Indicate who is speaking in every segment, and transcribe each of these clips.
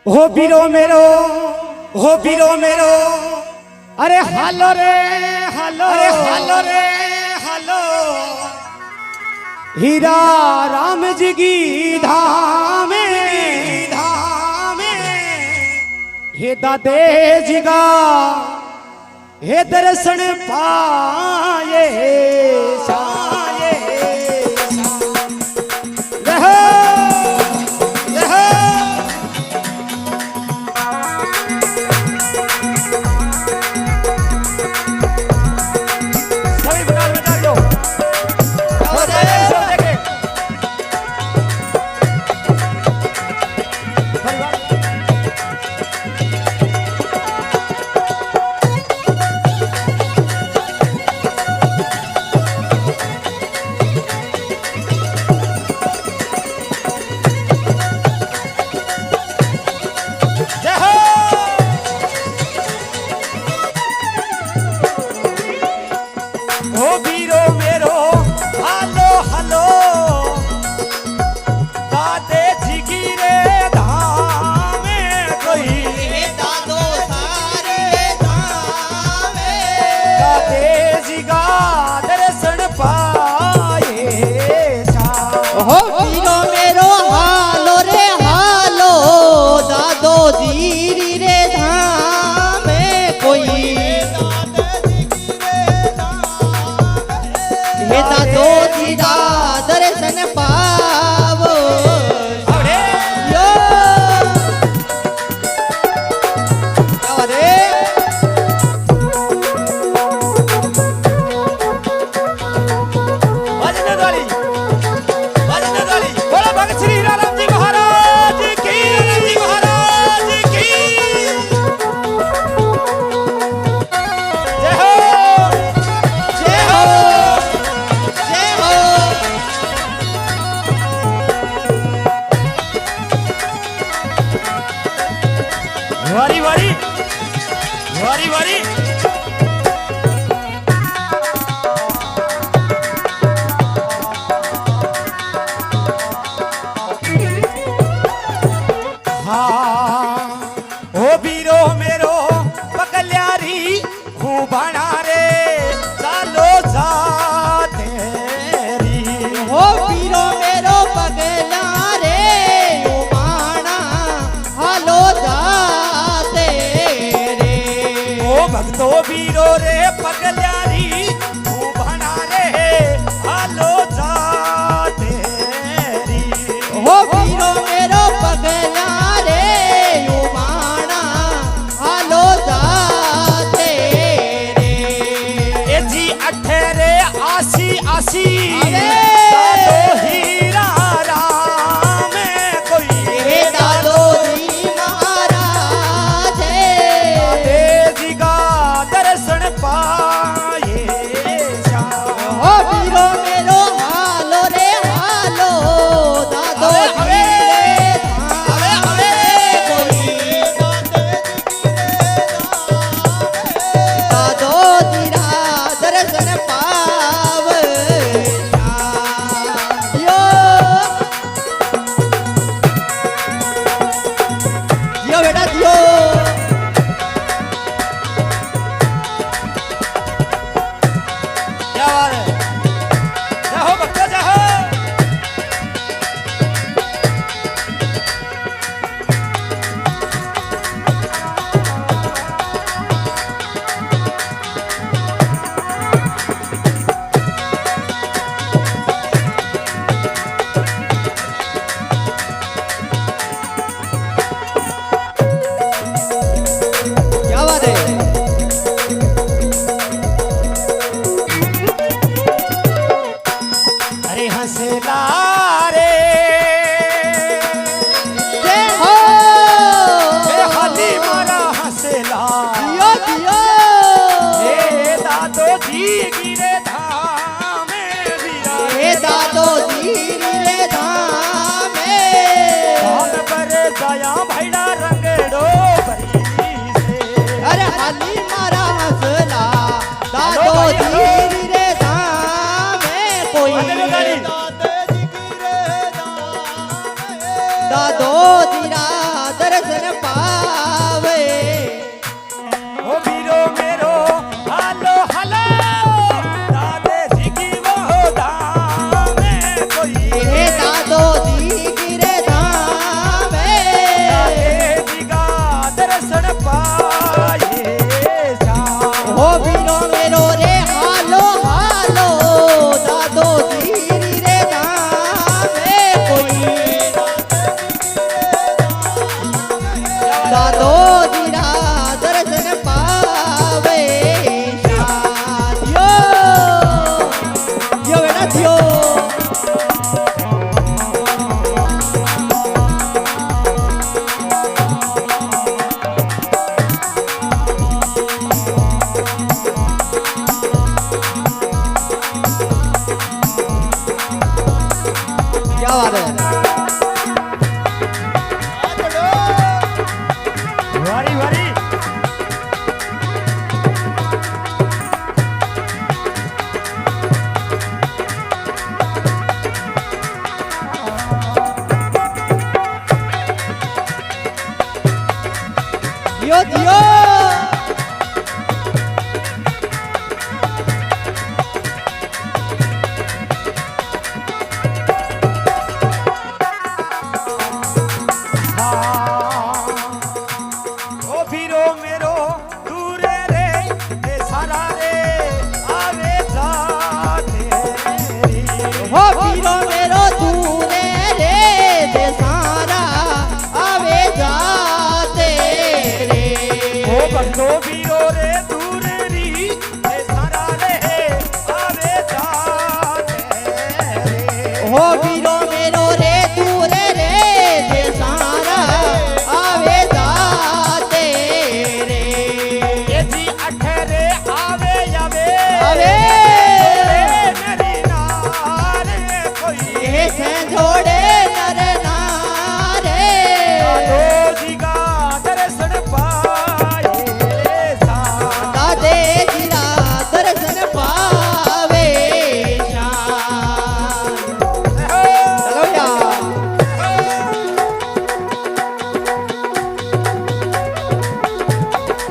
Speaker 1: हो बीरो मेरो, हो बीरो मेरो, अरे हालो रे हालो, अरे हालो रे हालो, हीरा राम जी की धामे धामे, हे दादे जी का हे दर्शन पाए साये रहो रहो। सभी बना बता दो वारी वारी वारी वारी। हाँ ओ बीरो मेरो पगल्यारी हूँ बना रे चालो जा तेरी।
Speaker 2: ओ बीरो मेरो पगला रे हूँ बना हालो जा
Speaker 1: भक्तो बीरो रे पगल्यारी तू बना रे हालो जा तेरी।
Speaker 2: हो बीरो मेरो पगला रे यू बाणा हालो जा तेरे।
Speaker 1: ए जी अठेरे आसी आसी हीरा राम कोई
Speaker 2: हे दादो जी महाराज
Speaker 1: जी का दर्शन पाए
Speaker 2: हो बीरो मेरो हालो रे हालो दादो जी रे दादो जी रा दर्शन पाव यो जियो बेटा जियो।
Speaker 1: क्या बात है, जाओ भक्तो जाओ।
Speaker 2: क्या बात है।
Speaker 1: अरे हंसला रे
Speaker 2: जय हो
Speaker 1: हाली मारा हंसला
Speaker 2: जियो जियो।
Speaker 1: हे दादो जी गिरे धामे वीरा
Speaker 2: हे दादो जी रे धामे
Speaker 1: धाम पर गया भैड़ा रंगड़ो बरी से।
Speaker 2: अरे हाली मारा हंसला दादो जी रे धामे कोई दादो जी रा दर्शन दादो जीरा दर्शन पावे दियो दियो बेटा दियो क्या बात है
Speaker 1: वारी वारी
Speaker 2: दियो दियो
Speaker 1: ओ फिरो मेरो दूर रे ए सारा रे आवे जाते रे
Speaker 2: हो पीरो मेरो दूरे रे दे सारा आवे जाते रे
Speaker 1: ओ बंदो फिरो रे दूर री ए सारा रे आवे जाते रे
Speaker 2: हो पीरो मेरो रे दूरे रे दे सारा आवे जाते रे
Speaker 1: ये जी अठरे आवे आवे
Speaker 2: आवे
Speaker 1: मेरी नारे कोई
Speaker 2: ये से जोड़े नर नारे
Speaker 1: दो जी का दर्शन पाए सा
Speaker 2: दादे जीरा दर्शन पावे शान चलो यार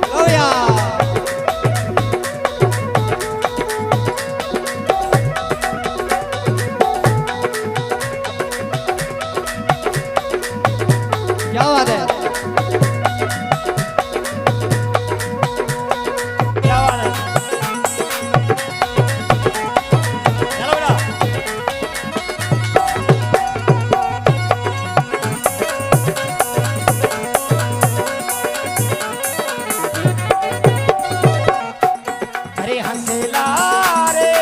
Speaker 2: चलो यार क्या बात है
Speaker 1: क्या बात है चलो बेटा अरे हंसला रे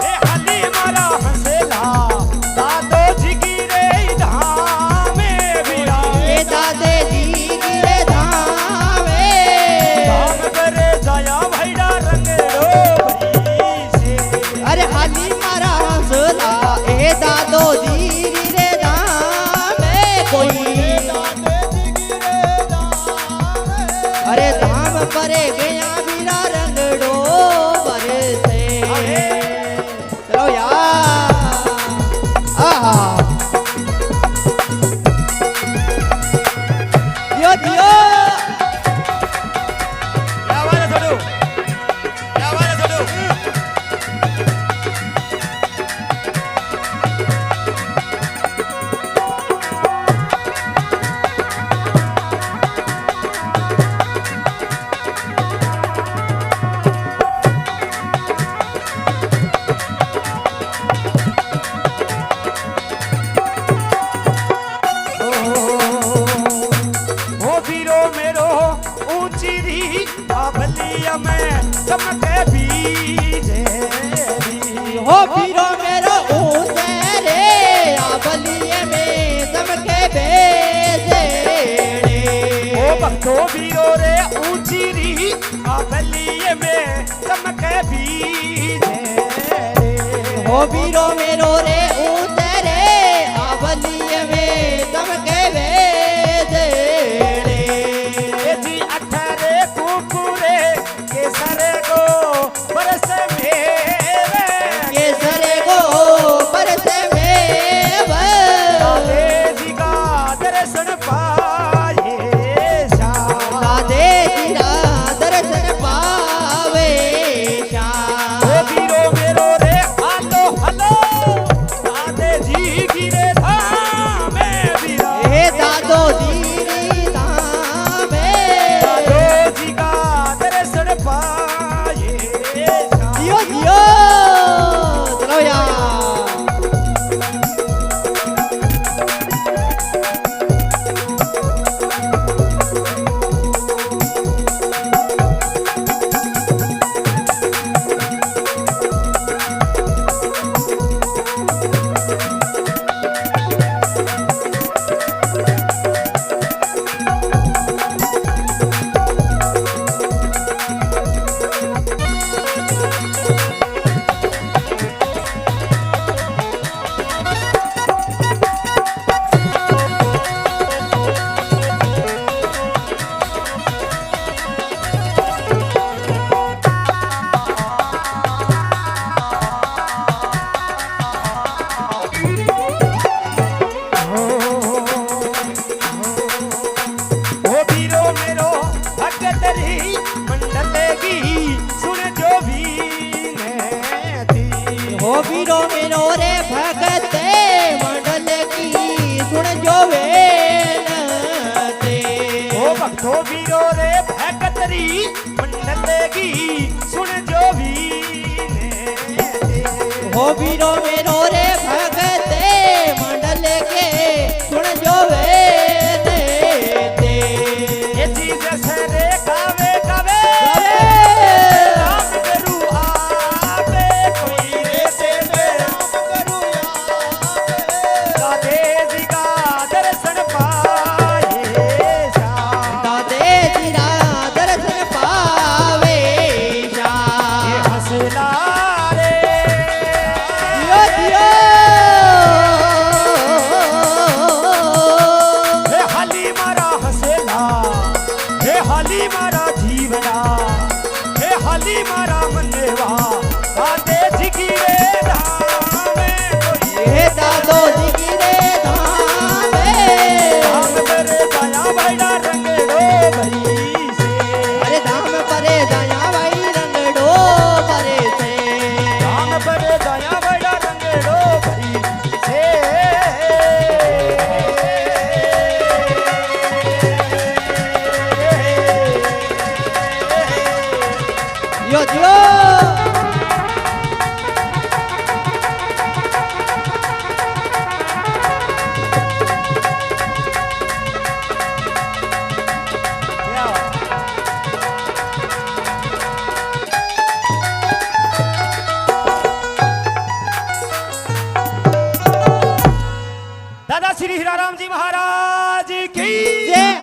Speaker 1: ए हली मारा हंसला दादो जिगी रे धामे बिरा
Speaker 2: ये दादे जी गिरे धामे
Speaker 1: धाम करे जाया भैडा रंग डोबरी से
Speaker 2: अरे हाली मारा हंसला ए दादो जी गिरे धामे कोई अरे धाम परे गया वीरा रंगड़ो बरसे चलो यार आहा दियो दियो
Speaker 1: क्या बात है छोटू क्या बात है छोटू ओ वीरो मेरो ऊंची री बाबलिया में चमके बीजे री
Speaker 2: हो पीरो मेरो ऊंचे रे आबलिए में सबके बेजेड़े
Speaker 1: ओ भक्तो वीरो रे ऊंची री बाबलिया में चमके बीजे री
Speaker 2: हो पीरो मेरो रे ऊंचे रे आबलिए में सबके बेजेड़े
Speaker 1: ये जी अठरे कुकुरे केसर को बरस मेरे
Speaker 2: केसरे को परसे में
Speaker 1: दादे जी का दर्शन पाए शाम
Speaker 2: दादे जीरा दर्शन पावे
Speaker 1: ओ
Speaker 2: शान
Speaker 1: वीरो मेरो रे हालो हालो हली मंडलेगी सुन जो भी
Speaker 2: हो वीरो मेरो रे भगते मंडल के सुन जो वे ते
Speaker 1: ये चीज सरे गावे गावे राम करू आवे कोई रे से राम करू आवे दादे जी का दर्शन पाए श्याम
Speaker 2: दादे तेरा दर्शन पावे श्याम
Speaker 1: ये हंसला रे
Speaker 2: दियो दियो
Speaker 1: हे हाली मारा हंसला हे हाली मारा जीवना हे हाली मारा मनवा दादे जी की रे धाम कोई
Speaker 2: हे दादो जी की रे धामे
Speaker 1: धाम करे दया भैया रंगड़ो भई से
Speaker 2: अरे धाम करे दया भाई रंगड़ो परे से
Speaker 1: धाम करे दया भैया रंगड़ो भई से
Speaker 2: यो दियो
Speaker 1: दादा श्री हीराराम जी महाराज की
Speaker 2: जय